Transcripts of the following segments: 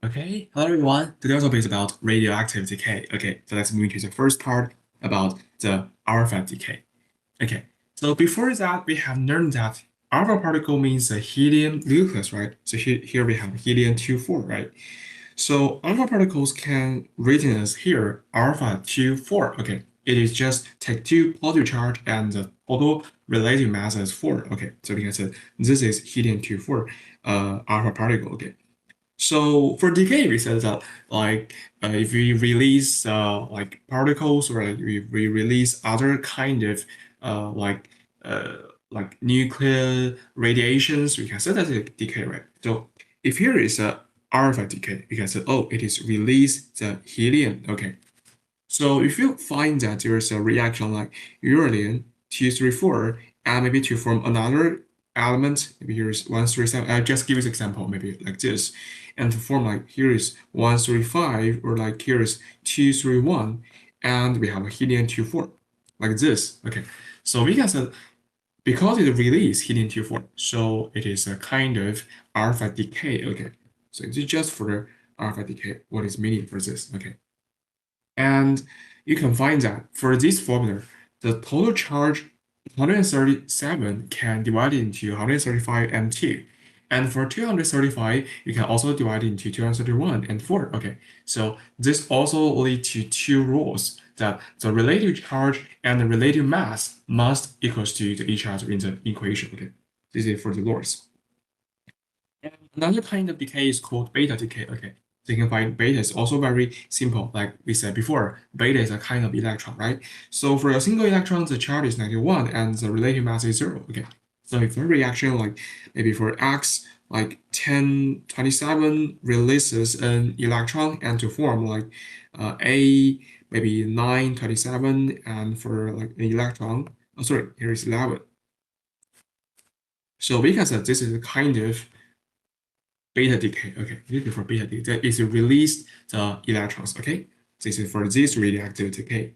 Okay, hello everyone. Today's topic is about radioactive decay. Okay, so let's move into the first part about the alpha decay. Okay, so before that, we have learned that alpha particle means a helium nucleus, right? So here we have helium-2,4, right? So alpha particles can written as here alpha-2,4. Okay, it is just take two positive charge and the total relative mass is 4. Okay, so we can say this is helium-2,4 alpha particle. Okay. So for decay, we said that if we release like particles or we release other kind of uh, like uh, nuclear radiations, we can say that's a decay, right? So if here is a alpha decay, we can say, oh, it is release the helium. Okay. So if you find that there is a reaction like uranium 234 and maybe to form another element, maybe here is 137, I'll just give you an example, maybe like this, and to form like here is 135 or like here is 231, and we have a helium-24 like this. Okay, so we can say because it releases helium-24, so it is a kind of alpha decay. Okay, so it's just for the alpha decay. What is meaning for this? Okay. And you can find that for this formula, the total charge 137 can divide into 135 and 2. And for 235, you can also divide into 231 and 4. Okay, so this also leads to two rules that the relative charge and the relative mass must equals to each other in the equation. Okay, this is for the laws. And another kind of decay is called beta decay. Okay, so you can find beta is also very simple. Like we said before, beta is a kind of electron, right? So for a single electron, the charge is -1 and the relative mass is 0. Okay, so if a reaction like maybe for X, like 1027 releases an electron and to form like A, maybe 927, and for like an electron, oh sorry, here is 11. So we can say this is a kind of beta decay. Okay, this is for beta decay. That is release the electrons. Okay, this is for this radioactive decay.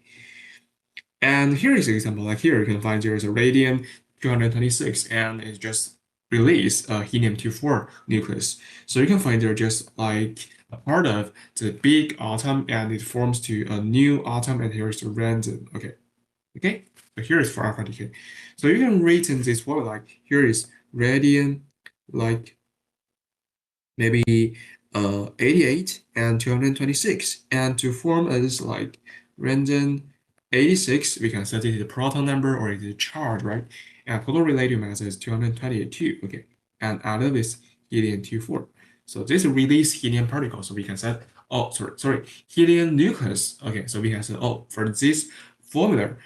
And here is an example. Like here, you can find there is a radium 226, and it just release a helium-24 nucleus. So you can find there just like a part of the big atom, and it forms to a new atom, and here is the random. Okay, okay. So here is for alpha decay. So you can write in this formula like here is radium like maybe 88 and 226. And to form as like random 86, we can set it the proton number or the charge, right? And total relative mass is 222, okay? And out of this helium-24. So this release helium particle, so we can set, oh, sorry, helium nucleus. Okay, so we can say, oh, for this formula,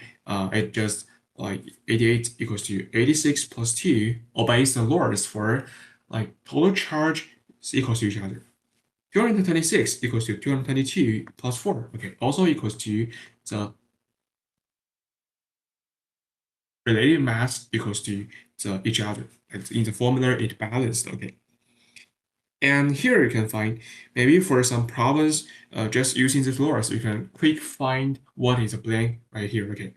it just like 88 equals to 86 plus 2, obey the laws for like total charge is equals to each other. 226 equals to 222 plus 4. Okay, also equals to the relative mass equals to each other. And in the formula, it balanced. Okay. And here you can find maybe for some problems, just using this laws, you can quick find what is a blank right here. Okay.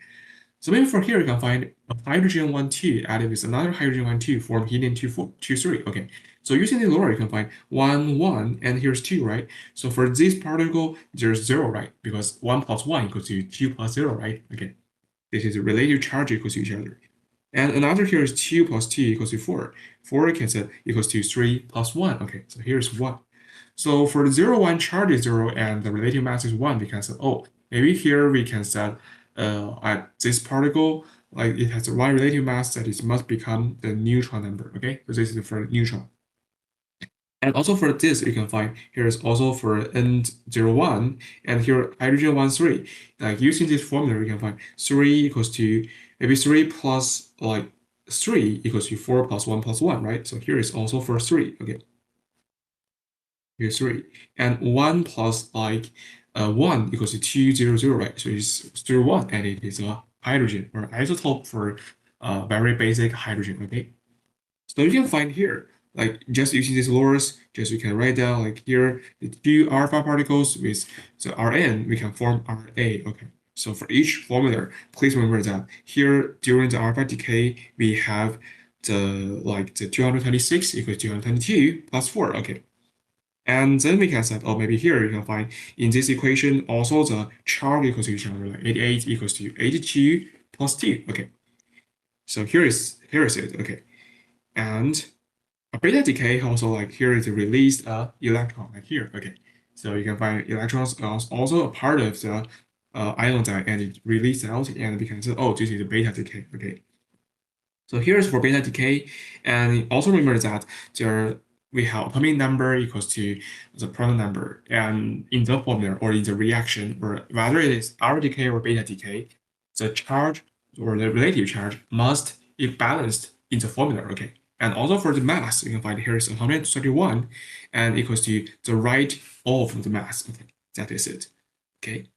So maybe for here, you can find a hydrogen 1, 2 added with another hydrogen 1, 2 form helium 2, 4, 2, 3. Okay. So using the law, you can find 1, 1, and here's 2, right? So for this particle, there's 0, right? Because 1 plus 1 equals to 2 plus 0, right? Okay. This is a relative charge equals to each other. And another here is 2 plus 2 equals to 4. 4 can say equals to 3 plus 1. Okay, so here's 1. So for the 0, 1 charge is 0 and the relative mass is 1, we can say, oh, maybe here we can set at this particle, like it has a 1 relative mass that it must become the neutron number. Okay, so this is for neutron. And also for this, you can find here is also for N01 and here hydrogen 1, 3. Like using this formula, you can find 3 equals to maybe 3 plus like 3 equals to 4 plus 1 plus 1, right? So here is also for 3. Okay. Here's 3. And 1 plus like 1 equals to 200, right? So it's 1, and it is a hydrogen or isotope for very basic hydrogen. Okay. So you can find here, like just using these laws, just you can write down like here, the two alpha particles with the Rn, we can form Ra. Okay. So for each formula, please remember that here during the alpha decay, we have the 226 equals 222 plus 4. Okay. And then we can say, oh, maybe here you can find in this equation also the charge equals to each other, like 88 equals to 82 plus 2. Okay. So here is it. Okay. And a beta decay also like here is the released electron like here. Okay. So you can find electrons are also a part of the ion die and it released out and we can say, oh, this is a beta decay. Okay. So here's for beta decay. And also remember that there we have atomic number equals to the proton number. And in the formula or in the reaction, or whether it is alpha decay or beta decay, the charge or the relative charge must be balanced in the formula. Okay. And also for the mass, you can find here is 131 and equals to the right of the mass. Okay, that is it. Okay.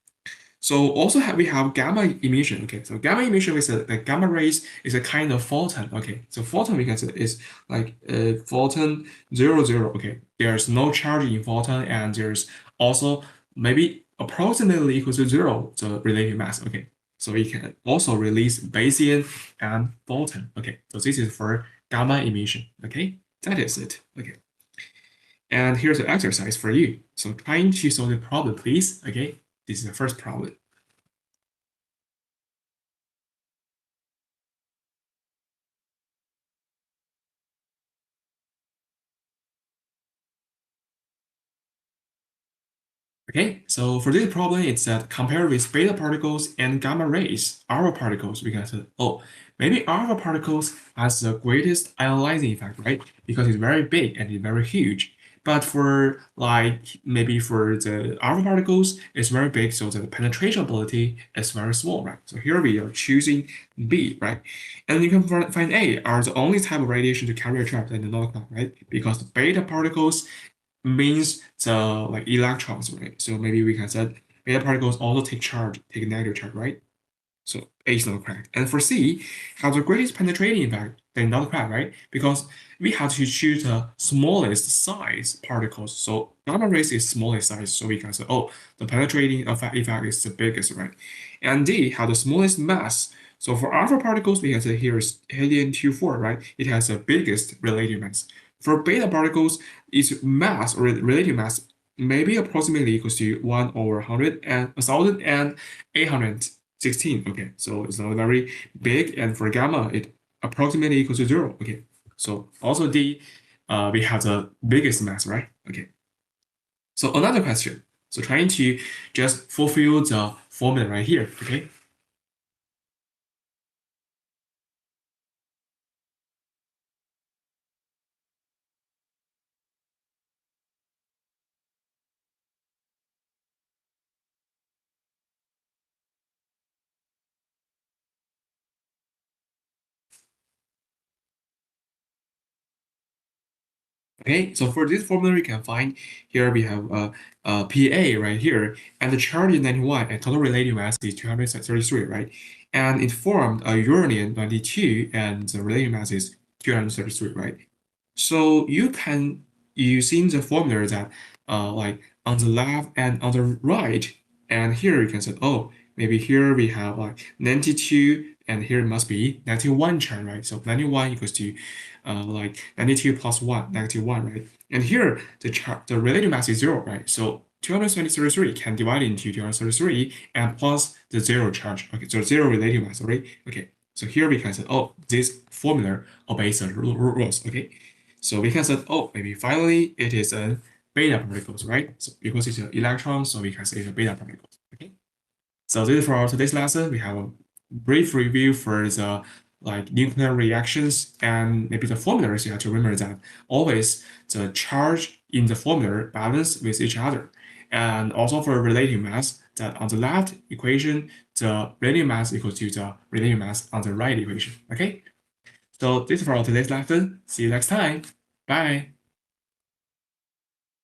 So also we have gamma emission. Okay, so gamma emission is the gamma rays is a kind of photon. Okay, so photon we can say is like photon 00. Okay, there's no charge in photon and there's also maybe approximately equal to 0 the relative mass. Okay, so it can also release basin and photon. Okay, so this is for gamma emission. Okay, that is it. Okay. And here's an exercise for you. So trying to solve the problem, please. Okay, this is the first problem. Okay, so for this problem, it's that compared with beta particles and gamma rays, alpha particles, we can say, oh, maybe alpha particles has the greatest ionizing effect, right? Because it's very big and it's very huge. But for like maybe for the alpha particles, it's very big, so the penetration ability is very small, right? So here we are choosing B, right? And you can find A are the only type of radiation to carry a charge in the nuclei, right? Because the beta particles means the like electrons, right? So maybe we can say beta particles also take negative charge, right? So A is not correct. And for C, have the greatest penetrating effect, then not correct, right? Because we have to choose the smallest size particles. So gamma rays is smallest size, so we can say, oh, the penetrating effect is the biggest, right? And D have the smallest mass. So for alpha particles, we can say here is helium-24, right? It has the biggest relative mass. For beta particles, its mass or relative mass maybe approximately equals to 1 over 100 and 1,816. Okay, so it's not very big. And for gamma, it approximately equals to 0. Okay, so also D, we have the biggest mass, right? Okay, so another question. So trying to just fulfill the formula right here. Okay. Okay, so for this formula, we can find here we have PA right here, and the charge is 91, and total relative mass is 233, right? And it formed a uranium 22, and the relative mass is 233, right? So you can using the formula that like on the left and on the right, and here you can say, oh, maybe here we have like 92, and here it must be 91 charge, right? So 91 equals to like 92 plus 1, -1, right? And here the relative mass is 0, right? So 233 can divide into 233 and plus the 0 charge. Okay, so 0 relative mass, right? Okay, so here we can say, oh, this formula obeys the rules, okay? So we can say, oh, maybe finally it is a beta particles, right? So because it's an electron, so we can say it's a beta particles, okay? So this is for today's lesson. We have a brief review for the like nuclear reactions and maybe the formulas. You have to remember that always the charge in the formula balance with each other. And also for relative mass, that on the left equation, the relative mass equals to the relative mass on the right equation. Okay. So this is for today's lesson. See you next time. Bye.